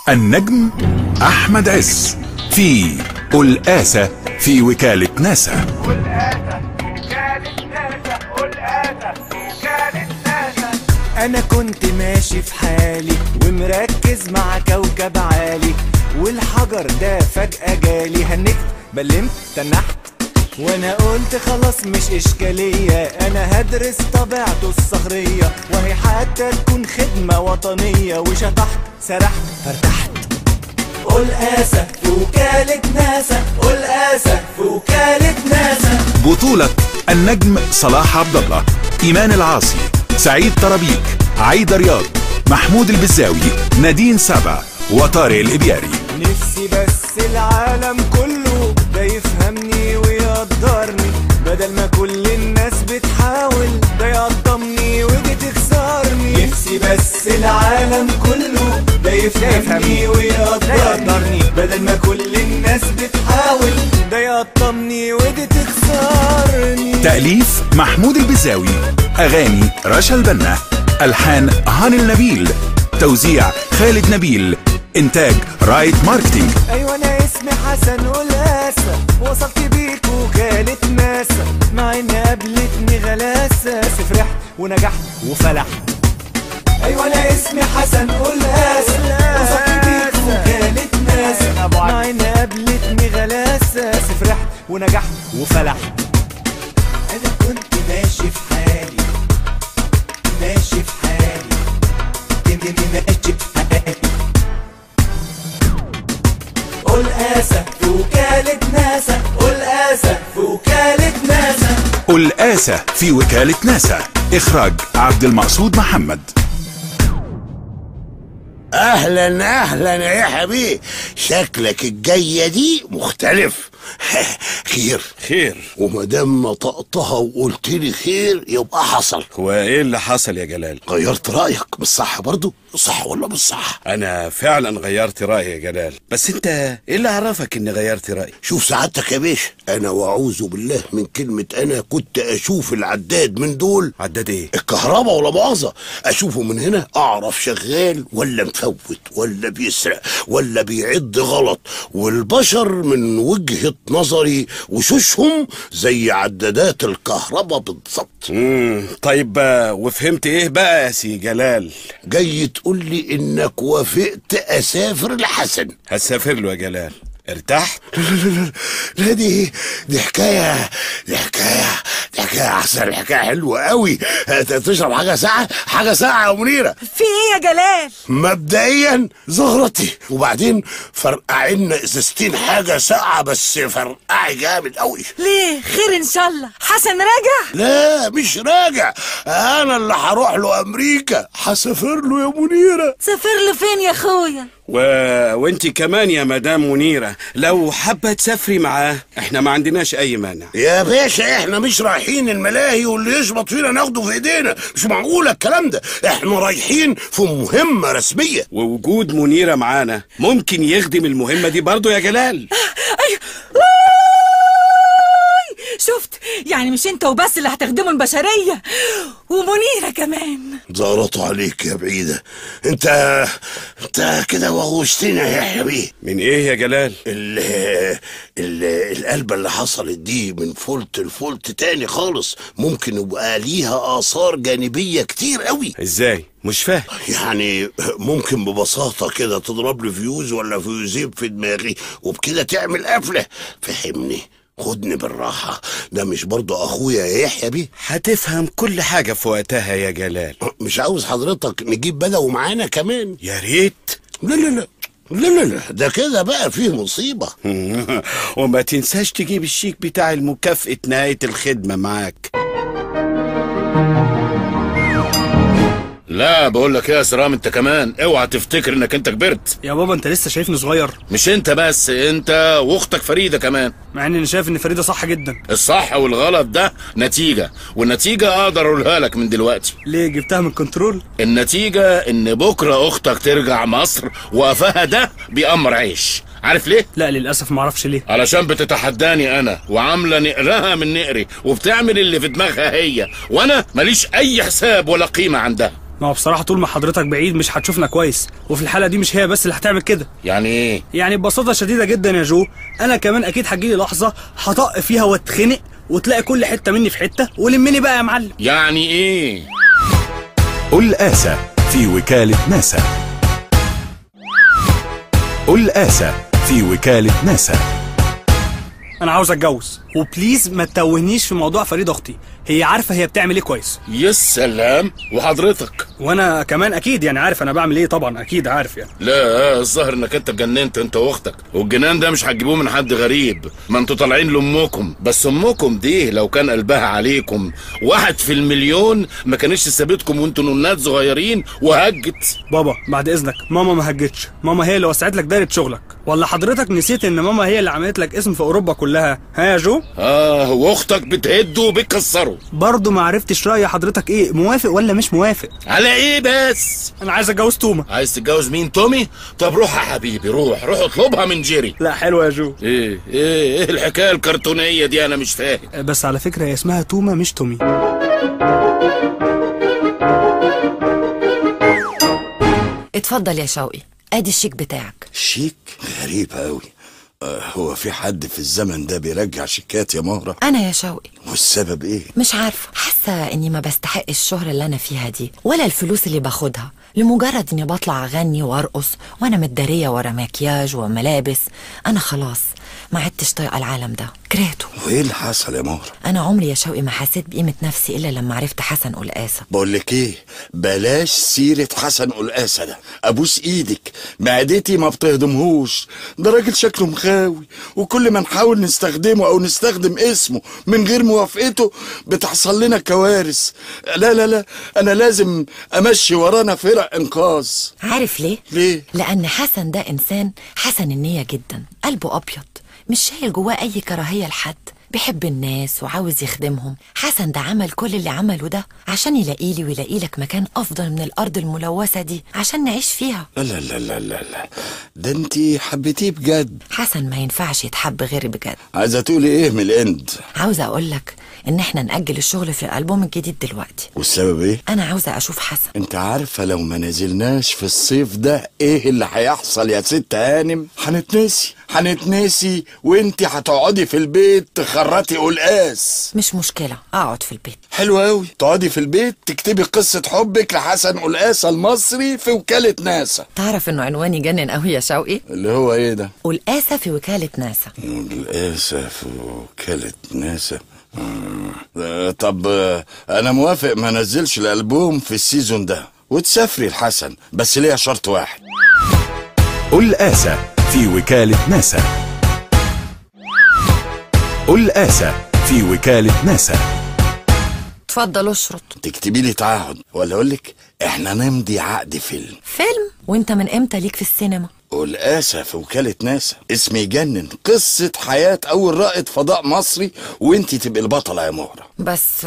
النجم أحمد عز في القاسة في وكالة ناسا. أنا كنت ماشي في حالي ومركز مع كوكب عالي، والحجر ده فجأة جالي، هنكت بلمت تنحت وانا قلت خلاص مش اشكالية، انا هدرس طبيعته الصخرية وهي حتى تكون خدمة وطنية، وشطحت سرحت فارتحت. القاسة في وكالة ناسا، القاسة في وكالة ناسا. بطولة النجم صلاح عبد الله، إيمان العاصي، سعيد طرابيك، عايدة رياض، محمود البزاوي، نادين سبع، وطارق الإبياري. نفسي بس العالم كله ده يفهمني ويقدرني، بدل ما كل الناس بتحاول ده يقطمني ودي تخسرني. نفسي بس العالم كله ده يفهمني ويقدرني، بدل ما كل النااس بتحاول ده يقطمني ودي تخسرني. تأليف محمود البزاوي، أغاني رشا البنا، ألحان هاني النبيل، توزيع خالد نبيل، إنتاج رايت ماركتينج. أيوة أنا اسمي حسن القاسة، وصلت بيك وكالة ناسا، مع إن قابلتني غلاسة، بس فرحت ونجحت وفلحت. أيوة أنا اسمي حسن القاسة، وصلت بيك وكالة ناسا، مع إن قابلتني غلاسة، بس فرحت ونجحت وفلحت. أنا كنت ماشي في حالي، ماشي في حالي، ماشي في حالي. القاسة في وكالة ناسا، القاسة في وكالة ناسا. القاسة في وكالة ناسا، إخراج عبد المقصود محمد. اهلا اهلا يا حبيبي، شكلك الجايه دي مختلف. خير خير، ومادام نطقتها وقلت لي خير يبقى حصل. هو ايه اللي حصل يا جلال؟ غيرت رايك؟ مش صح برضو؟ صح ولا مش صح؟ انا فعلا غيرت رايي يا جلال، بس انت ايه اللي عرفك اني غيرت رايي؟ شوف سعادتك يا باشا، انا واعوذ بالله من كلمه انا كنت اشوف العداد من دول. عداد ايه؟ الكهرباء ولا مؤاخذه، اشوفه من هنا اعرف شغال ولا مفوت ولا بيسرق ولا بيعد غلط، والبشر من وجهه نظري وشوشهم زي عدادات الكهرباء بالظبط. طيب وفهمت ايه بقى يا سي جلال؟ جاي تقول لي انك وافقت اسافر لحسن؟ هسافر له يا جلال. ارتحت؟ لا دي حكايه، دي حكايه احسن، الحكايه حلوه قوي. تشرب حاجه ساعه، حاجه ساعه يا منيره؟ في ايه يا جلال؟ مبدئيا زغرتي، وبعدين فرقعي لنا ازازتين حاجه ساعه، بس فرقعي جامد قوي. ليه؟ خير ان شاء الله. حسن راجع؟ لا مش راجع، انا اللي هروح له امريكا، هسافر له يا منيره. سافر له فين يا اخويا؟ وانت كمان يا مدام منيرة لو حابة تسافري معاه احنا ما عندناش اي مانع يا باشا. احنا مش رايحين الملاهي واللي يشبط فينا ناخده في ايدينا، مش معقولة الكلام ده. احنا رايحين في مهمة رسمية، ووجود منيرة معانا ممكن يخدم المهمة دي برضو يا جلال. ايوه شفت، يعني مش انت وبس اللي هتخدموا البشرية، ومنيرة كمان. زغرطوا عليك يا بعيدة. انت كده وغوشتنا يا حبيبي. من ايه يا جلال؟ القلبة اللي حصلت دي من فولت لفولت تاني خالص، ممكن يبقى ليها آثار جانبية كتير قوي. ازاي؟ مش فاهم. يعني ممكن ببساطة كده تضرب لي فيوز ولا فيوزين في دماغي وبكده تعمل قفلة. فهمني، خدني بالراحة، ده مش برضه أخويا يا يحيى بيه؟ هتفهم كل حاجة في وقتها يا جلال. مش عاوز حضرتك نجيب بدوي معانا كمان؟ يا ريت. لا ده كده بقى فيه مصيبة. وما تنساش تجيب الشيك بتاع المكافأة نهاية الخدمة معاك. لا بقول لك ايه يا سرام، انت كمان اوعى تفتكر انك انت كبرت. يا بابا انت لسه شايفني صغير. مش انت بس، انت واختك فريده كمان. مع اني شايف ان فريده صح جدا. الصح والغلط ده نتيجه، والنتيجه اقدر اقولها لك من دلوقتي. ليه جبتها من الكنترول؟ النتيجه ان بكره اختك ترجع مصر وقفها ده بأمر عيش. عارف ليه؟ لا للاسف ما اعرفش ليه. علشان بتتحداني انا وعامله نقرها من نقري وبتعمل اللي في دماغها هي، وانا ماليش اي حساب ولا قيمه عندها. ما هو بصراحه طول ما حضرتك بعيد مش هتشوفنا كويس، وفي الحاله دي مش هي بس اللي هتعمل كده. يعني ايه؟ يعني ببساطه شديده جدا يا جو، انا كمان اكيد هتجيلي لحظه هطق فيها واتخنق وتلاقي كل حته مني في حته ولمني بقى يا معلم. يعني ايه؟ الآسة في وكالة ناسا. الآسة في وكالة ناسا. انا عاوز اتجوز، وبليز ما تتوهنيش في موضوع فريدة اختي، هي عارفه هي بتعمل ايه كويس. يا سلام، وحضرتك؟ وانا كمان اكيد يعني عارف انا بعمل ايه، طبعا اكيد عارف يعني. لا، الظاهر انك انت اتجننت انت واختك، والجنان ده مش هتجيبوه من حد غريب، ما انتوا طالعين لامكم. بس امكم دي لو كان قلبها عليكم 1 في المليون ما كانش سابتكم وانتوا نونات صغيرين وهجت. بابا بعد اذنك، ماما ما هجتش، ماما هي اللي وسعت لك دايره شغلك. ولا حضرتك نسيت ان ماما هي اللي عملت لك اسم في اوروبا كلها؟ ها يا جو؟ واختك بتهده وبتكسره. برضه ما عرفتش راي حضرتك ايه، موافق ولا مش موافق؟ على ايه بس؟ انا عايز اتجوز تومه. عايز تتجوز مين؟ تومي؟ طب روح يا حبيبي، روح اطلبها من جيري. لا حلوه يا جو. ايه الحكايه الكرتونيه دي؟ انا مش فاهم. بس على فكره هي اسمها تومه مش تومي. اتفضل يا شوقي، ادي الشيك بتاعك. شيك؟ غريب قوي. هو في حد في الزمن ده بيرجع شيكات يا مهرة؟ انا يا شوقي. والسبب ايه؟ مش عارفه، حاسه اني ما بستحق الشهرة اللي انا فيها دي ولا الفلوس اللي باخدها، لمجرد اني بطلع اغني وارقص وانا متداريه ورا مكياج وملابس. انا خلاص ما عدتش طايقه العالم ده، كرهته. وايه اللي حصل يا مهرة؟ انا عمري يا شوقي ما حسيت بقيمه نفسي الا لما عرفت حسن قلقاسه. بقول لك ايه، بلاش سيره حسن قلقاسه ده، ابوس ايدك، معدتي ما بتهضمهوش. ده راجل شكله مخاوي، وكل ما نحاول نستخدمه او نستخدم اسمه من غير موافقته بتحصل لنا كوارث. لا انا لازم امشي ورانا فرق انقاذ. عارف ليه؟ ليه؟ لان حسن ده انسان حسن النيه جدا، قلبه ابيض، مش شايل جواه اي كراهيه لحد، بيحب الناس وعاوز يخدمهم. حسن ده عمل كل اللي عمله ده عشان يلاقي لي ويلاقي لك مكان افضل من الارض الملوثه دي عشان نعيش فيها. لا ده انتي حبيتيه بجد. حسن ما ينفعش يتحب غير بجد. عايزه تقولي ايه من الاند؟ عاوزه اقول لك ان احنا نأجل الشغل في الالبوم الجديد دلوقتي. والسبب ايه؟ انا عاوزه اشوف حسن. انت عارفه لو ما نزلناش في الصيف ده ايه اللي هيحصل يا ست هانم؟ هنتنسي وانتي هتقعدي في البيت تخرطي قلقاس. مش مشكله، اقعد في البيت. حلو قوي، تقعدي في البيت تكتبي قصه حبك لحسن قلقاسه المصري في وكاله ناسا. تعرف انه عنواني يجنن قوي يا شوقي؟ اللي هو ايه ده؟ قلقاسه في وكاله ناسا. قلقاسه في وكاله ناسا. طب انا موافق ما نزلش الالبوم في السيزون ده وتسافري لحسن، بس ليها شرط واحد. الآسة في وكالة ناسا. الآسة في وكالة ناسا. اتفضل اشرط. تكتبي لي تعهد ولا اقول لك احنا نمضي عقد فيلم؟ فيلم؟ وانت من امتى ليك في السينما؟ والآسة في وكالة ناسا، اسم يجنن، قصة حياة أول رائد فضاء مصري وانتي تبقي البطلة يا مهرة. بس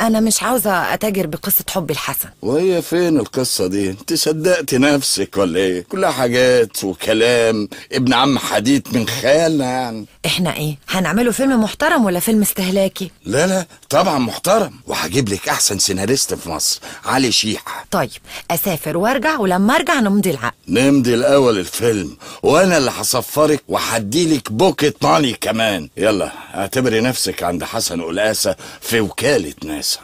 أنا مش عاوزة أتاجر بقصة حبي لحسن. وهي فين القصة دي؟ انت صدقتي نفسك ولا ايه؟ كلها حاجات وكلام ابن عم حديد من خيالنا يعني. احنا ايه؟ هنعمله فيلم محترم ولا فيلم استهلاكي؟ لا طبعا محترم، وهجيب لك أحسن سيناريست في مصر، علي شيحة. طيب أسافر وارجع، ولما ارجع نمضي العقد. نمضي الأول الفيلم وانا اللي هصفرك وهديلك بوكيت ماني كمان. يلا اعتبري نفسك عند حسن قلقاسة في وكالة ناسا.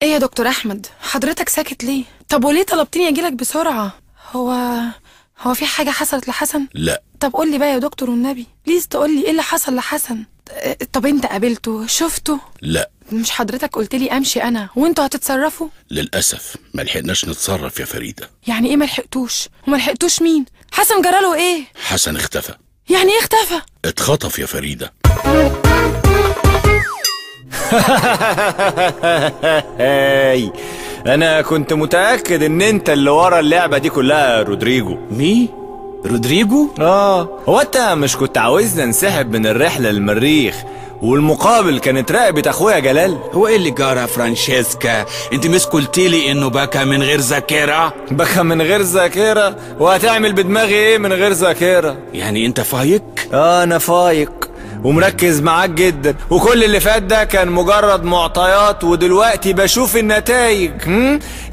ايه يا دكتور احمد، حضرتك ساكت ليه؟ طب وليه طلبتني اجيلك بسرعة؟ هو في حاجة حصلت لحسن؟ لا. طب قول لي بقى يا دكتور والنبي، بليز تقول لي ايه اللي حصل لحسن. طب انت قابلته شفته؟ لا. مش حضرتك قلت لي امشي انا وانتوا هتتصرفوا؟ للاسف ما لحقناش نتصرف يا فريده. يعني ايه ما لحقتوش؟ وما لحقتوش مين؟ حسن جراله ايه؟ حسن اختفى. يعني ايه اختفى؟ اتخطف يا فريده. انا كنت متاكد ان انت اللي ورا اللعبه دي كلها يا رودريجو. مين؟ رودريجو؟ هو انت مش كنت عاوزنا نسحب من الرحله للمريخ والمقابل كانت رقبة اخويا جلال؟ هو ايه اللي جرى فرانشيسكا؟ انت مش قلتيلي انه بكى من غير ذاكرة؟ بكى من غير ذاكرة؟ وهتعمل بدماغي ايه من غير ذاكرة؟ يعني انت فايق؟ انا فايق، ومركز معاك جدا، وكل اللي فات ده كان مجرد معطيات ودلوقتي بشوف النتائج.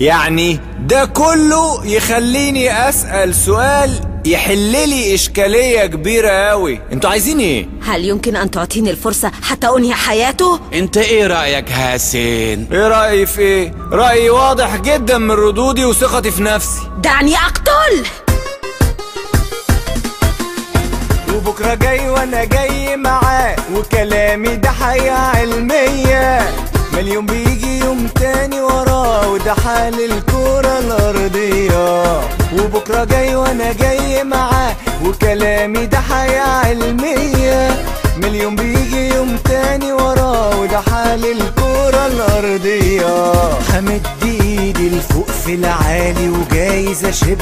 يعني ده كله يخليني اسأل سؤال يحللي اشكالية كبيرة اوي. انتوا عايزين ايه؟ هل يمكن ان تعطيني الفرصة حتى انهي حياته؟ انت ايه رأيك حسين؟ ايه رأيي في ايه؟ رأيي واضح جدا من ردودي وثقتي في نفسي. دعني اقتل. وبكرة جاي وانا جاي معاه، وكلامي ده حقيقة علمية، مليون بيجي يوم تاني وراه، وده حال الكرة الأرضية. وبكرة جاي وانا جاي معاه، وكلامي ده حقيقة علمية، مليون بيجي يوم تاني وراه، وده حال الكرة الأرضية. همد ايدي لفوق في العالي وجايز اشب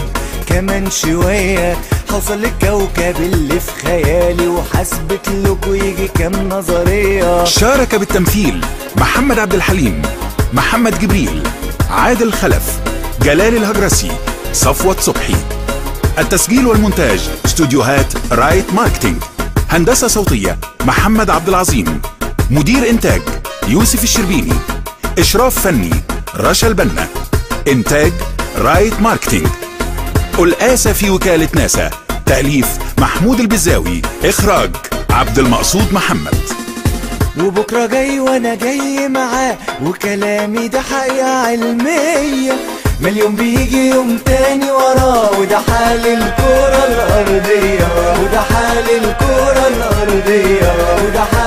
كمان شوية، هوصل للكوكب اللي في خيالي، وحسبت لكم يجي كام نظرية. شارك بالتمثيل محمد عبد الحليم، محمد جبريل، عادل خلف، جلال الهجرسي، صفوت صبحي. التسجيل والمونتاج استوديوهات رايت ماركتينج. هندسة صوتية محمد عبد العظيم. مدير إنتاج يوسف الشربيني. إشراف فني رشا البنا. إنتاج رايت ماركتينج. الآسة في وكالة ناسا. تأليف محمود البزاوي. إخراج عبد المقصود محمد. وبكرة جاي وانا جاي معاه، وكلامي ده حقيقة علمية، مليون بيجي يوم تاني وراه، وده حال الكرة الأرضية، وده حال الكرة الأرضية، وده حال